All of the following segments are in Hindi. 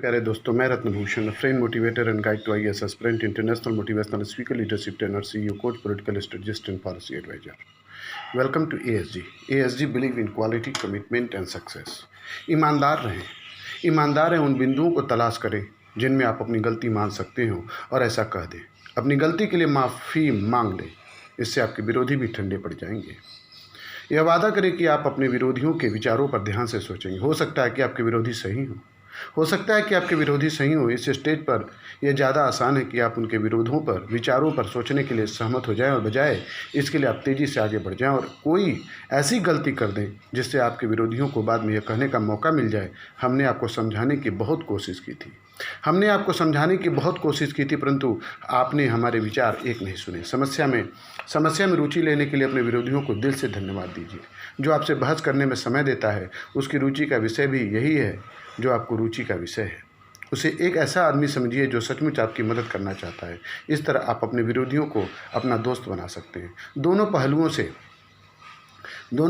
प्यारे दोस्तों, मैं Ratnabhushan, friend motivator and guide to IAS aspirant, international motivational speaker, leadership trainer, CEO, coach, political strategist and policy adviser. Welcome to ASG. ASG believe in quality, commitment and success. ईमानदार रहें। ईमानदार हैं उन बिंदुओं को तलाश करें जिनमें आप अपनी गलती मान सकते हो और ऐसा कह दें। अपनी गलती के लिए माफ़ी मांग लें, इससे आपके विरोधी भी ठंडे पड़ जाएंगे। यह वादा करें कि आप अपने विरोधियों के विचारों पर ध्यान से सोचेंगे। हो सकता है कि आपके विरोधी सही हो सकता है कि आपके विरोधी सही हो। इस स्टेज पर यह ज़्यादा आसान है कि आप उनके विरोधों पर, विचारों पर सोचने के लिए सहमत हो जाएं और बजाय इसके लिए आप तेज़ी से आगे बढ़ जाएं और कोई ऐसी गलती कर दें जिससे आपके विरोधियों को बाद में यह कहने का मौका मिल जाए, हमने आपको समझाने की बहुत कोशिश की थी, हमने आपको समझाने की बहुत कोशिश की थी, परंतु आपने हमारे विचार एक नहीं सुने। समस्या में रुचि लेने के लिए अपने विरोधियों को दिल से धन्यवाद दीजिए। जो आपसे बहस करने में समय देता है, उसकी रुचि का विषय भी यही है जो आपको रुचि का विषय है। उसे एक ऐसा आदमी समझिए जो सचमुच आपकी मदद करना चाहता है। इस तरह आप अपने विरोधियों को अपना दोस्त बना सकते हैं। दोनों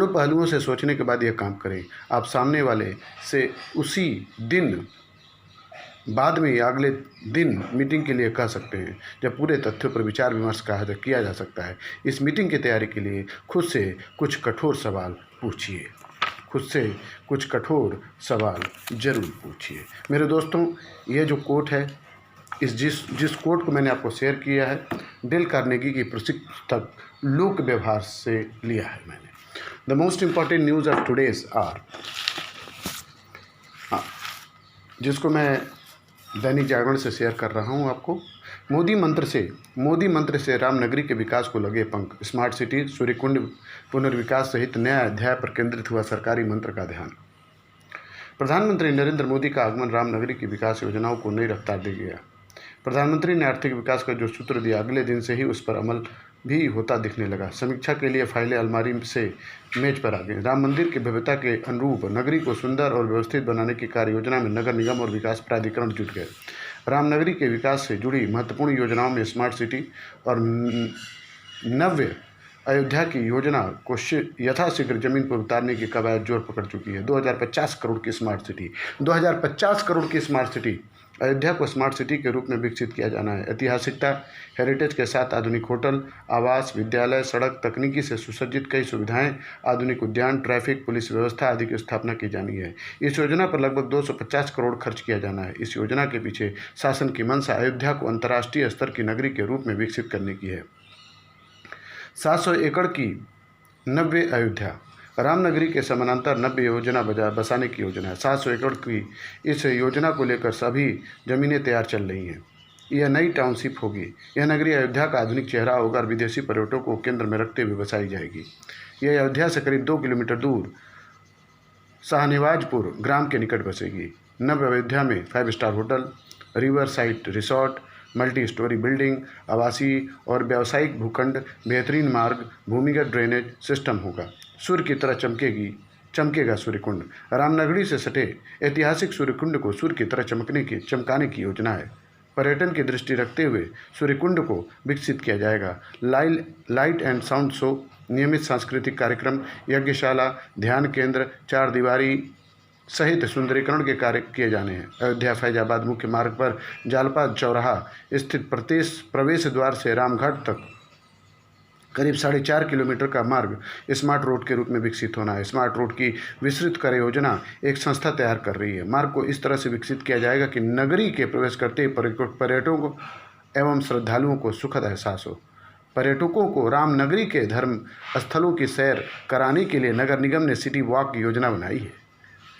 पहलुओं से सोचने के बाद यह काम करें। आप सामने वाले से उसी दिन, बाद में या अगले दिन मीटिंग के लिए कह सकते हैं जब पूरे तथ्यों पर विचार विमर्श किया जा सकता है। इस मीटिंग की तैयारी के लिए खुद से कुछ कठोर सवाल पूछिए। जरूर पूछिए। मेरे दोस्तों, ये जो कोट है, जिस कोट को मैंने आपको शेयर किया है, डेल कार्नेगी की प्रसिद्ध पुस्तक लोक व्यवहार से लिया है मैंने। The most important news of today's are, जिसको मैं दैनिक जागरण से शेयर कर रहा हूं आपको। मोदी मंत्र से रामनगरी के विकास को लगे पंख। स्मार्ट सिटी, सूर्यकुंड पुनर्विकास सहित नया अध्याय पर केंद्रित हुआ सरकारी मंत्र का ध्यान। प्रधानमंत्री नरेंद्र मोदी का आगमन रामनगरी की विकास योजनाओं को नई रफ्तार दे गया। प्रधानमंत्री ने आर्थिक विकास का जो सूत्र दिया, अगले दिन से ही उस पर अमल भी होता दिखने लगा। समीक्षा के लिए फाइलें अलमारी से मेज पर आ गई। राम मंदिर की भव्यता के अनुरूप नगरी को सुंदर और व्यवस्थित बनाने की कार्य योजना में नगर निगम और विकास प्राधिकरण जुट गए। रामनगरी के विकास से जुड़ी महत्वपूर्ण योजनाओं में स्मार्ट सिटी और नव्य अयोध्या की योजना को यथाशीघ्र जमीन पर उतारने की कवायद जोर पकड़ चुकी है। 2050 करोड़ की स्मार्ट सिटी अयोध्या को स्मार्ट सिटी के रूप में विकसित किया जाना है। ऐतिहासिकता, हेरिटेज के साथ आधुनिक होटल, आवास, विद्यालय, सड़क, तकनीकी से सुसज्जित कई सुविधाएं, आधुनिक उद्यान, ट्रैफिक, पुलिस व्यवस्था आदि की स्थापना की जानी है। इस योजना पर लगभग 250 करोड़ खर्च किया जाना है। इस योजना के पीछे शासन की मंशा अयोध्या को अंतर्राष्ट्रीय स्तर की नगरी के रूप में विकसित करने की है। 700 एकड़ की नव्य अयोध्या, रामनगरी के समानांतर नव्य योजना बसाने की योजना है। 700 एकड़ की इस योजना को लेकर सभी जमीनें तैयार चल रही हैं। यह नई टाउनशिप होगी। यह नगरी अयोध्या का आधुनिक चेहरा होगा और विदेशी पर्यटकों को केंद्र में रखते हुए बसाई जाएगी। यह अयोध्या से करीब 2 किलोमीटर दूर शाहनवाजपुर ग्राम के निकट बसेगी। नव्य अयोध्या में 5 star hotel, river side resort, multi storey building, आवासीय और व्यावसायिक भूखंड, बेहतरीन मार्ग, भूमिगत ड्रेनेज सिस्टम होगा। सूर्य की तरह चमकेगा सूर्यकुंड। रामनगरी से सटे ऐतिहासिक सूर्यकुंड को सूर्य की तरह चमकाने की योजना है। पर्यटन की दृष्टि रखते हुए सूर्यकुंड को विकसित किया जाएगा। लाइट एंड साउंड शो, नियमित सांस्कृतिक कार्यक्रम, यज्ञशाला, ध्यान केंद्र, 4 दीवारी सहित सुंदरीकरण के कार्य किए जाने हैं। अयोध्या फैजाबाद मुख्य मार्ग पर जालपा चौराहा स्थित प्रवेश द्वार से रामघाट तक करीब 4.5 किलोमीटर का मार्ग स्मार्ट रोड के रूप में विकसित होना है। स्मार्ट रोड की विस्तृत कार्य योजना एक संस्था तैयार कर रही है। मार्ग को इस तरह से विकसित किया जाएगा कि नगरी के प्रवेश करते पर्यटकों एवं श्रद्धालुओं को सुखद एहसास हो। पर्यटकों को रामनगरी के धर्म स्थलों की सैर कराने के लिए नगर निगम ने सिटी वॉक योजना बनाई है।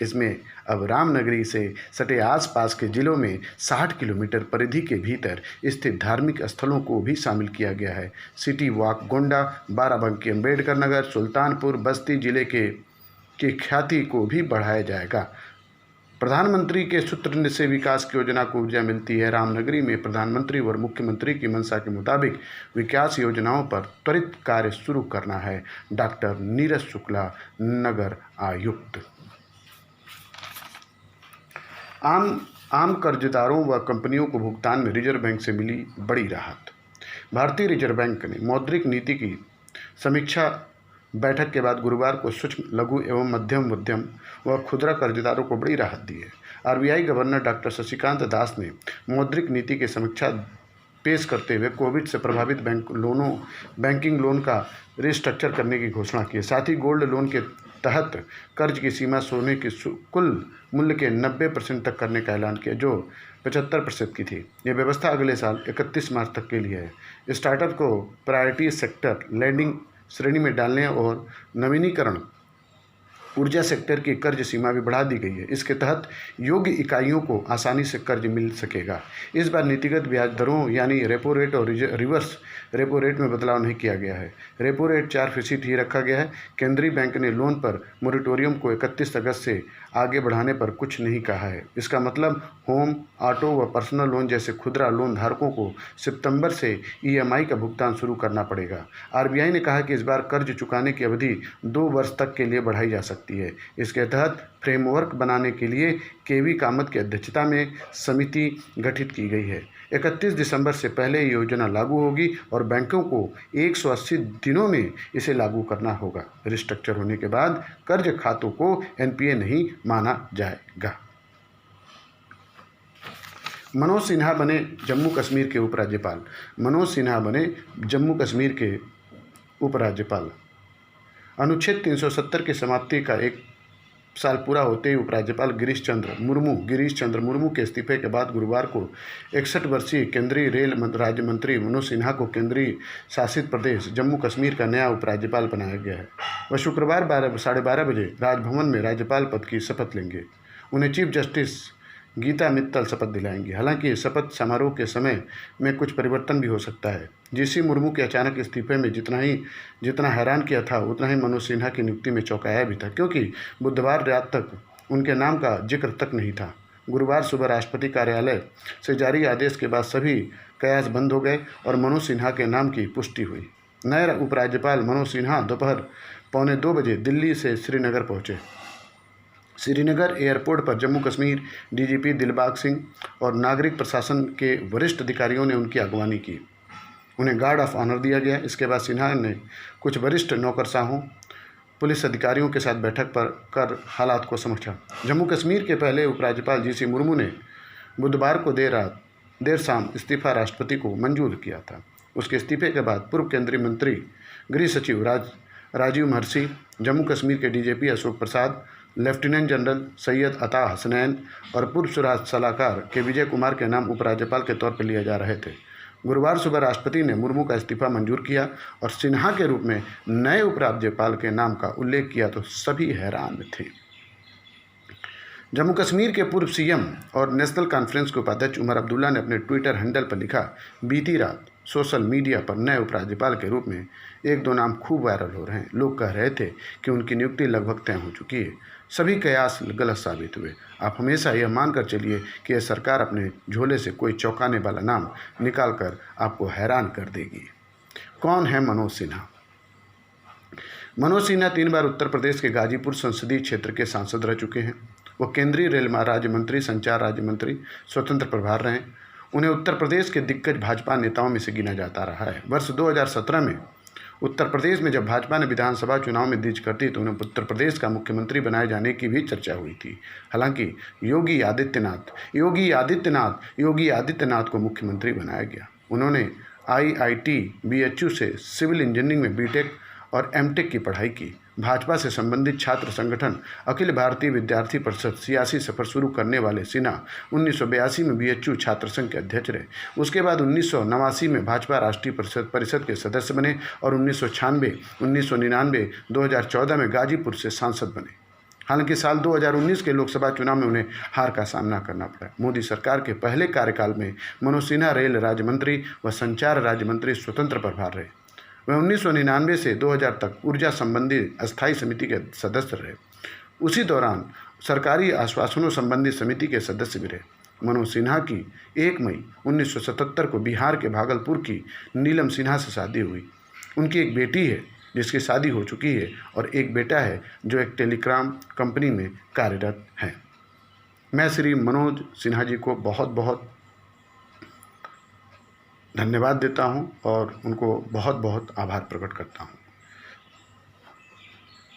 इसमें अब रामनगरी से सटे आसपास के जिलों में 60 किलोमीटर परिधि के भीतर स्थित धार्मिक स्थलों को भी शामिल किया गया है। सिटी वॉक गोंडा, बाराबंकी, अम्बेडकर नगर, सुल्तानपुर, बस्ती जिले की ख्याति को भी बढ़ाया जाएगा। प्रधानमंत्री के सूत्र से विकास की योजना को ऊर्जा मिलती है। रामनगरी में प्रधानमंत्री और मुख्यमंत्री की मंशा के मुताबिक विकास योजनाओं पर त्वरित कार्य शुरू करना है। डॉक्टर नीरज शुक्ला, नगर आयुक्त। आम कर्जदारों व कंपनियों को भुगतान में रिजर्व बैंक से मिली बड़ी राहत। भारतीय रिजर्व बैंक ने मौद्रिक नीति की समीक्षा बैठक के बाद गुरुवार को सूक्ष्म, लघु एवं मध्यम व खुदरा कर्जदारों को बड़ी राहत दी है। RBI governor doctor Shaktikanta Das ने मौद्रिक नीति की समीक्षा पेश करते हुए कोविड से प्रभावित बैंकिंग लोन का रिस्ट्रक्चर करने की घोषणा की। साथ ही गोल्ड लोन के तहत कर्ज की सीमा सोने के कुल मूल्य के 90% तक करने का ऐलान किया, जो 75% की थी। यह व्यवस्था अगले साल 31 मार्च तक के लिए है। स्टार्टअप को प्रायोरिटी सेक्टर लैंडिंग श्रेणी में डालने और नवीनीकरण ऊर्जा सेक्टर की कर्ज सीमा भी बढ़ा दी गई है। इसके तहत योग्य इकाइयों को आसानी से कर्ज मिल सकेगा। इस बार नीतिगत ब्याज दरों यानी रेपो रेट और रिवर्स रेपो रेट में बदलाव नहीं किया गया है। रेपो रेट 4% ही रखा गया है। केंद्रीय बैंक ने लोन पर मोरेटोरियम को 31 अगस्त से आगे बढ़ाने पर कुछ नहीं कहा है। इसका मतलब होम, ऑटो व पर्सनल लोन जैसे खुदरा लोन धारकों को सितंबर से ईएमआई का भुगतान शुरू करना पड़ेगा। आरबीआई ने कहा कि इस बार कर्ज चुकाने की अवधि 2 वर्ष तक के लिए बढ़ाई जा सकती है। इसके तहत फ्रेमवर्क बनाने के लिए केवी कामत की अध्यक्षता में समिति गठित की गई है। 31 दिसंबर से पहले ये योजना लागू होगी और बैंकों को 180 दिनों में इसे लागू करना होगा। रिस्ट्रक्चर होने के बाद कर्ज खातों को एनपीए नहीं माना जाएगा। मनोज सिन्हा बने जम्मू कश्मीर के उपराज्यपाल। मनोज सिन्हा बने जम्मू कश्मीर के उपराज्यपाल। अनुच्छेद 370 की समाप्ति का 1 साल पूरा होते ही उपराज्यपाल गिरीश चंद्र मुर्मू के इस्तीफे के बाद गुरुवार को 61 वर्षीय केंद्रीय रेल राज्य मंत्री मनोज सिन्हा को केंद्रीय शासित प्रदेश जम्मू कश्मीर का नया उपराज्यपाल बनाया गया है। वह शुक्रवार 12:30 बजे राजभवन में राज्यपाल पद की शपथ लेंगे। उन्हें चीफ जस्टिस गीता मित्तल शपथ दिलाएंगी। हालांकि शपथ समारोह के समय में कुछ परिवर्तन भी हो सकता है। जीसी मुर्मू के अचानक इस्तीफे में जितना हैरान किया था, उतना ही मनोज सिन्हा की नियुक्ति में चौंकाया भी था, क्योंकि बुधवार रात तक उनके नाम का जिक्र तक नहीं था। गुरुवार सुबह राष्ट्रपति कार्यालय से जारी आदेश के बाद सभी कयास बंद हो गए और मनोज सिन्हा के नाम की पुष्टि हुई। नए उपराज्यपाल मनोज सिन्हा दोपहर 1:45 बजे दिल्ली से श्रीनगर पहुँचे। श्रीनगर एयरपोर्ट पर जम्मू कश्मीर डीजीपी दिलबाग सिंह और नागरिक प्रशासन के वरिष्ठ अधिकारियों ने उनकी अगवानी की। उन्हें गार्ड ऑफ ऑनर दिया गया। इसके बाद सिन्हा ने कुछ वरिष्ठ नौकरशाहों पुलिस अधिकारियों के साथ बैठक कर हालात को समझा। जम्मू कश्मीर के पहले उपराज्यपाल जीसी मुर्मू ने बुधवार को देर शाम इस्तीफा राष्ट्रपति को मंजूर किया था। उसके इस्तीफे के बाद पूर्व केंद्रीय मंत्री गृह सचिव राजीव महर्षि, जम्मू कश्मीर के DGP Ashok Prasad, lieutenant general Syed अता हसनैन और पूर्व स्वराज सलाहकार के विजय कुमार के नाम उपराज्यपाल के तौर पर लिए जा रहे थे। गुरुवार सुबह राष्ट्रपति ने मुर्मू का इस्तीफा मंजूर किया और सिन्हा के रूप में नए उपराज्यपाल के नाम का उल्लेख किया तो सभी हैरान थे। जम्मू कश्मीर के पूर्व सीएम और नेशनल कॉन्फ्रेंस के उपाध्यक्ष उमर अब्दुल्ला ने अपने ट्विटर हैंडल पर लिखा, बीती रात सोशल मीडिया पर नए उपराज्यपाल के रूप में 1-2 नाम खूब वायरल हो रहे हैं। लोग कह रहे थे कि उनकी नियुक्ति लगभग तय हो चुकी है। सभी कयास गलत साबित हुए। आप हमेशा यह मानकर चलिए कि यह सरकार अपने झोले से कोई चौंकाने वाला नाम निकाल कर आपको हैरान कर देगी। कौन है मनोज सिन्हा? मनोज सिन्हा 3 बार उत्तर प्रदेश के गाजीपुर संसदीय क्षेत्र के सांसद रह चुके हैं। वो केंद्रीय रेल राज्य मंत्री, संचार राज्य मंत्री, स्वतंत्र प्रभार रहे। उन्हें उत्तर प्रदेश के दिग्गज भाजपा नेताओं में से गिना जाता रहा है। वर्ष 2017 में उत्तर प्रदेश में जब भाजपा ने विधानसभा चुनाव में जीत करती तो उन्हें उत्तर प्रदेश का मुख्यमंत्री बनाए जाने की भी चर्चा हुई थी। हालांकि योगी आदित्यनाथ को मुख्यमंत्री बनाया गया। उन्होंने IIT BHU से सिविल इंजीनियरिंग में बीटेक और एमटेक की पढ़ाई की। भाजपा से संबंधित छात्र संगठन अखिल भारतीय विद्यार्थी परिषद सियासी सफर शुरू करने वाले सिन्हा 1982 में BHU छात्र संघ के अध्यक्ष रहे। उसके बाद 1989 में भाजपा राष्ट्रीय परिषद के सदस्य बने और 1996, 1999, 2014 में गाजीपुर से सांसद बने। हालांकि साल 2019 के लोकसभा चुनाव में उन्हें हार का सामना करना पड़ा। मोदी सरकार के पहले कार्यकाल में मनोज सिन्हा रेल राज्य मंत्री व संचार राज्य मंत्री स्वतंत्र प्रभार रहे। वह 1999 से 2000 तक ऊर्जा संबंधी अस्थायी समिति के सदस्य रहे। उसी दौरान सरकारी आश्वासनों संबंधी समिति के सदस्य भी रहे। मनोज सिन्हा की 1 मई 1977 को बिहार के भागलपुर की नीलम सिन्हा से शादी हुई। उनकी एक बेटी है जिसकी शादी हो चुकी है और एक बेटा है जो एक टेलीकॉम कंपनी में कार्यरत है। मैं श्री मनोज सिन्हा जी को बहुत बहुत धन्यवाद देता हूं और उनको बहुत बहुत आभार प्रकट करता हूं।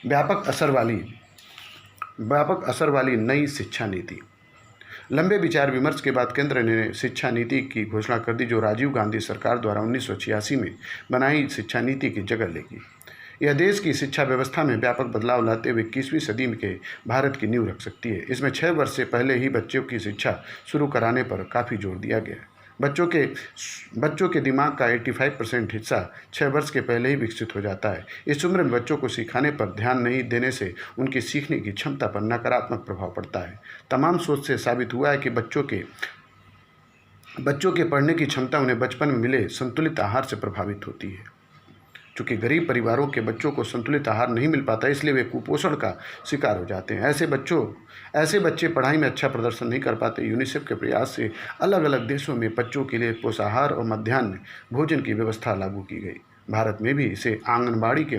व्यापक असर वाली नई शिक्षा नीति। लंबे विचार विमर्श के बाद केंद्र ने शिक्षा नीति की घोषणा कर दी, जो राजीव गांधी सरकार द्वारा 1986 में बनाई शिक्षा नीति की जगह लेगी। यह देश की शिक्षा व्यवस्था में व्यापक बदलाव लाते हुए 21वीं सदी के भारत की नींव रख सकती है। इसमें 6 वर्ष से पहले ही बच्चों की शिक्षा शुरू कराने पर काफ़ी जोर दिया गया है। बच्चों के दिमाग का 85% हिस्सा 6 वर्ष के पहले ही विकसित हो जाता है। इस उम्र में बच्चों को सिखाने पर ध्यान नहीं देने से उनकी सीखने की क्षमता पर नकारात्मक प्रभाव पड़ता है। तमाम शोध से साबित हुआ है कि बच्चों के पढ़ने की क्षमता उन्हें बचपन में मिले संतुलित आहार से प्रभावित होती है। चूँकि गरीब परिवारों के बच्चों को संतुलित आहार नहीं मिल पाता, इसलिए वे कुपोषण का शिकार हो जाते हैं। ऐसे बच्चे पढ़ाई में अच्छा प्रदर्शन नहीं कर पाते। यूनिसेफ के प्रयास से अलग अलग देशों में बच्चों के लिए पोषाहार और मध्याह्न भोजन की व्यवस्था लागू की गई। भारत में भी इसे आंगनबाड़ी के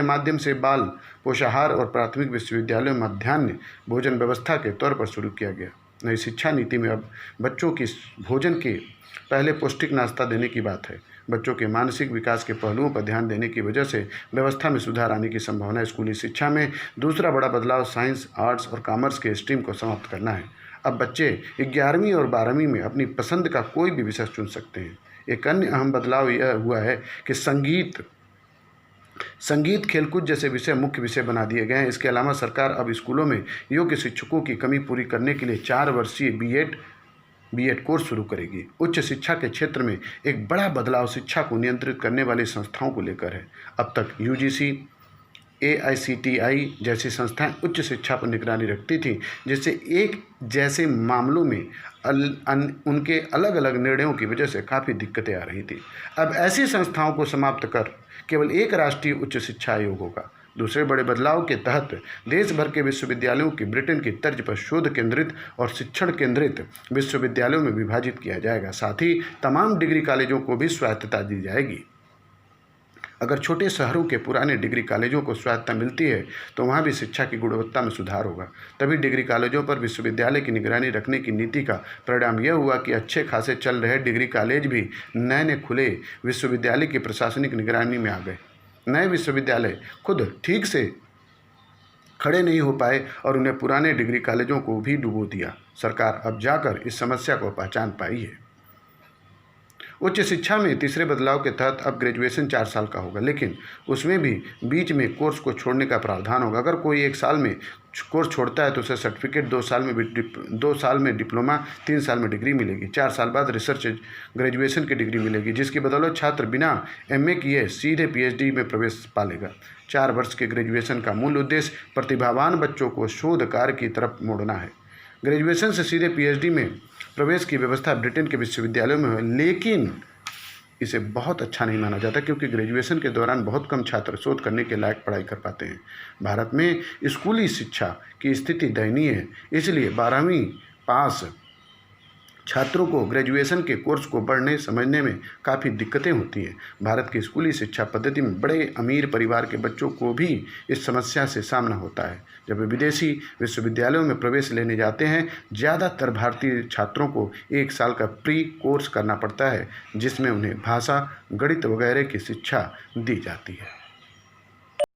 माध्यम से बाल पोषाहार और प्राथमिक विश्वविद्यालयों में मध्याह्न भोजन व्यवस्था के तौर पर शुरू किया गया। नई शिक्षा नीति में अब बच्चों की भोजन के पहले पौष्टिक नाश्ता देने की बात है। बच्चों के मानसिक विकास के पहलुओं पर ध्यान देने की वजह से व्यवस्था में सुधार आने की संभावना है। स्कूली शिक्षा में दूसरा बड़ा बदलाव साइंस, आर्ट्स और कॉमर्स के स्ट्रीम को समाप्त करना है। अब बच्चे 11वीं और 12वीं में अपनी पसंद का कोई भी विषय चुन सकते हैं। एक अन्य अहम बदलाव यह हुआ है कि संगीत, खेलकूद जैसे विषय मुख्य विषय बना दिए गए हैं। इसके अलावा सरकार अब स्कूलों में योग्य शिक्षकों की कमी पूरी करने के लिए 4 वर्षीय बीएड कोर्स शुरू करेगी। उच्च शिक्षा के क्षेत्र में एक बड़ा बदलाव शिक्षा को नियंत्रित करने वाली संस्थाओं को लेकर है। अब तक यूजीसी, AICTI जैसी संस्थाएं उच्च शिक्षा पर निगरानी रखती थीं, जिससे एक जैसे मामलों में उनके अलग अलग निर्णयों की वजह से काफ़ी दिक्कतें आ रही थी। अब ऐसी संस्थाओं को समाप्त कर केवल एक राष्ट्रीय उच्च शिक्षा आयोग होगा। दूसरे बड़े बदलाव के तहत देश भर के विश्वविद्यालयों की ब्रिटेन की तर्ज पर शोध केंद्रित और शिक्षण केंद्रित विश्वविद्यालयों में विभाजित किया जाएगा। साथ ही तमाम डिग्री कॉलेजों को भी स्वायत्तता दी जाएगी। अगर छोटे शहरों के पुराने डिग्री कॉलेजों को स्वायत्तता मिलती है तो वहाँ भी शिक्षा की गुणवत्ता में सुधार होगा। तभी डिग्री कॉलेजों पर विश्वविद्यालय की निगरानी रखने की नीति का परिणाम यह हुआ कि अच्छे खासे चल रहे डिग्री कॉलेज भी नए खुले विश्वविद्यालय की प्रशासनिक निगरानी में आ गए। नए विश्वविद्यालय खुद ठीक से खड़े नहीं हो पाए और उन्हें पुराने डिग्री कॉलेजों को भी डुबो दिया। सरकार अब जाकर इस समस्या को पहचान पाई है। उच्च शिक्षा में तीसरे बदलाव के तहत अब ग्रेजुएशन 4 साल का होगा, लेकिन उसमें भी बीच में कोर्स को छोड़ने का प्रावधान होगा। अगर कोई 1 साल में कोर्स छोड़ता है तो उसे सर्टिफिकेट 2 साल में डिप्लोमा, 3 साल में डिग्री मिलेगी। 4 साल बाद रिसर्च ग्रेजुएशन की डिग्री मिलेगी, जिसकी बदौलत छात्र बिना MA किए सीधे PhD में प्रवेश पा लेगा। 4 वर्ष के ग्रेजुएशन का मूल उद्देश्य प्रतिभावान बच्चों को शोध कार्य की तरफ मोड़ना है। ग्रेजुएशन से सीधे PhD में प्रवेश की व्यवस्था ब्रिटेन के विश्वविद्यालयों में है, लेकिन इसे बहुत अच्छा नहीं माना जाता क्योंकि ग्रेजुएशन के दौरान बहुत कम छात्र शोध करने के लायक पढ़ाई कर पाते हैं। भारत में स्कूली शिक्षा की स्थिति दयनीय है, इसलिए 12वीं पास छात्रों को ग्रेजुएशन के कोर्स को पढ़ने समझने में काफ़ी दिक्कतें होती हैं। भारत की स्कूली शिक्षा पद्धति में बड़े अमीर परिवार के बच्चों को भी इस समस्या से सामना होता है। जब वे विदेशी विश्वविद्यालयों में प्रवेश लेने जाते हैं, ज़्यादातर भारतीय छात्रों को 1 साल का प्री कोर्स करना पड़ता है, जिसमें उन्हें भाषा, गणित वगैरह की शिक्षा दी जाती है।